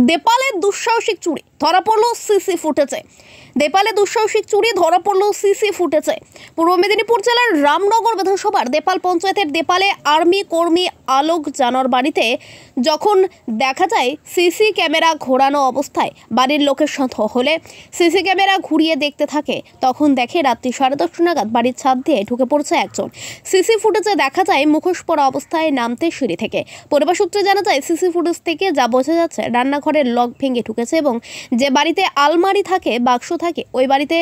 দেপালে দুঃসাহসিক চুরি ধরা পড়ল সিসি ফুটেজে। দেপালে দুঃসাহসিক চুরি ধরা পড়ল সিসি ফুটেজে। পূর্ব মেদিনীপুর জেলার রামনগর বিধানসভার দেপাল পঞ্চায়েতের দেপালে আর্মি কর্মী আলোক জানোর বাড়িতে যখন দেখা যায় সিসি ক্যামেরা ঘোরানো অবস্থায় বাড়ির লোকের সন্দেহ হলে সিসি ক্যামেরা ঘুরিয়ে দেখতে থাকে, তখন দেখে রাত্রি 10:30 নাগাদ বাড়ির ছাদ দিয়ে ঢুকে পড়ছে একজন। সিসি ফুটেজে দেখা যায় মুখোশ পরা অবস্থায় নামতে সিঁড়ি থেকে। পরিবার সূত্রে জানা যায় সিসি ফুটেজ থেকে যা বোঝা যাচ্ছে রান্নাঘরের লক ভেঙে ঢুকেছে এবং যে বাড়িতে আলমারি থাকে, বাক্স থাকে, ওই বাড়িতে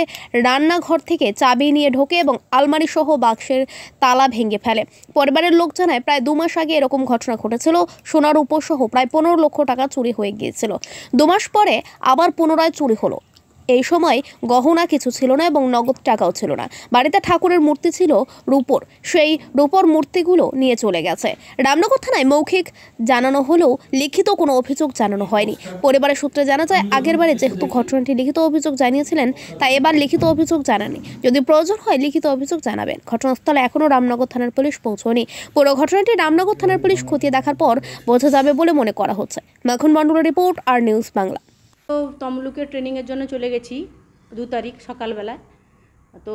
রান্নাঘর থেকে চাবি নিয়ে ঢোকে এবং আলমারি সহ বাক্সের তালা ভেঙে ফেলে। পরিবারের লোক জানায় প্রায় 2 মাস আগে এরকম ঘটনা ঘটেছিল। সোনার উপসহ প্রায় 15 লক্ষ টাকা চুরি হয়ে গিয়েছিল। 2 মাস পরে আবার পুনরায় চুরি হলো। এই সময় গহনা কিছু ছিল না এবং নগদ টাকাও ছিল না। বাড়িতে ঠাকুরের মূর্তি ছিল রূপোর, সেই রূপোর মূর্তিগুলো নিয়ে চলে গেছে। রামনগর থানায় মৌখিক জানানো হলেও লিখিত কোনো অভিযোগ জানানো হয়নি। পরিবারের সূত্রে জানা যায় আগেরবারে যেহেতু ঘটনাটি লিখিত অভিযোগ জানিয়েছিলেন, তাই এবার লিখিত অভিযোগ জানাননি। যদি প্রয়োজন হয় লিখিত অভিযোগ জানাবেন। ঘটনাস্থলে এখনও রামনগর থানার পুলিশ পৌঁছয়নি। পুরো ঘটনাটি রামনগর থানার পুলিশ খতিয়ে দেখার পর বোঝা যাবে বলে মনে করা হচ্ছে। মাখন মণ্ডলের রিপোর্ট, আর নিউজ বাংলা। তো তমলুকে ট্রেনিংয়ের জন্য চলে গেছি 2 তারিখ সকালবেলায়। তো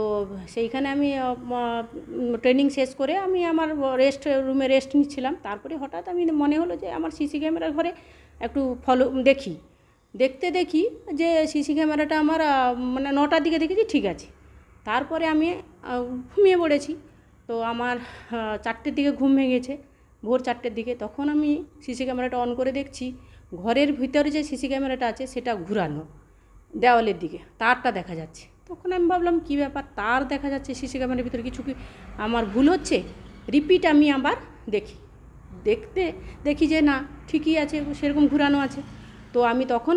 সেইখানে আমি ট্রেনিং শেষ করে আমি আমার রুমে রেস্ট নিচ্ছিলাম। তারপরে হঠাৎ আমি মনে হলো যে আমার সিসি ক্যামেরার ঘরে একটু দেখি যে সিসি ক্যামেরাটা আমার মানে 9টার দিকে দেখেছি, ঠিক আছে। তারপরে আমি ঘুমিয়ে পড়েছি। তো আমার 4টের দিকে ঘুম ভেঙেছে, ভোর 4টের দিকে। তখন আমি সিসি ক্যামেরাটা অন করে দেখছি ঘরের ভিতরে যে সিসি ক্যামেরাটা আছে সেটা ঘুরানো, দেওয়ালের দিকে তারটা দেখা যাচ্ছে। তখন আমি ভাবলাম কী ব্যাপার, তার দেখা যাচ্ছে সিসি ক্যামেরার ভিতরে কিছু কি আমার ভুল হচ্ছে। রিপিট আমি আবার দেখি যে না, ঠিকই আছে, সেরকম ঘুরানো আছে। তো আমি তখন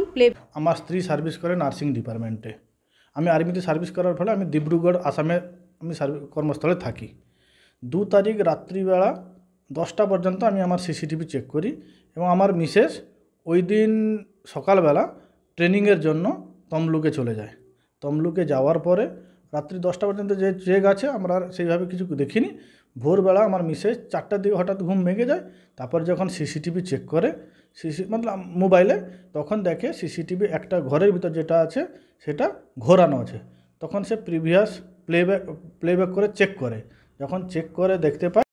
আমার স্ত্রী সার্ভিস করে নার্সিং ডিপার্টমেন্টে। আমি আর্মিতে সার্ভিস করার ফলে আমি ডিব্রুগড় আসামে আমি কর্মস্থলে থাকি। 2 তারিখ রাত্রিবেলা 10টা পর্যন্ত আমি আমার সিসিটিভি চেক করি এবং আমার মিসেস ওই দিন সকালবেলা ট্রেনিংয়ের জন্য তমলুকে চলে যায়। তমলুকে যাওয়ার পরে রাত্রি 10টা পর্যন্ত যে চেক আছে আমরা সেইভাবে কিছু দেখিনি। ভোরবেলা আমার মিসেস 4টার দিকে হঠাৎ ঘুম ভেঙে যায়। তারপর যখন সিসিটিভি চেক করে মোবাইলে, তখন দেখে সিসিটিভি একটা ঘরের ভিতর যেটা আছে সেটা ঘোরানো আছে। তখন সে প্রিভিয়াস প্লেব্যাক করে চেক করে, যখন চেক করে দেখতে পায়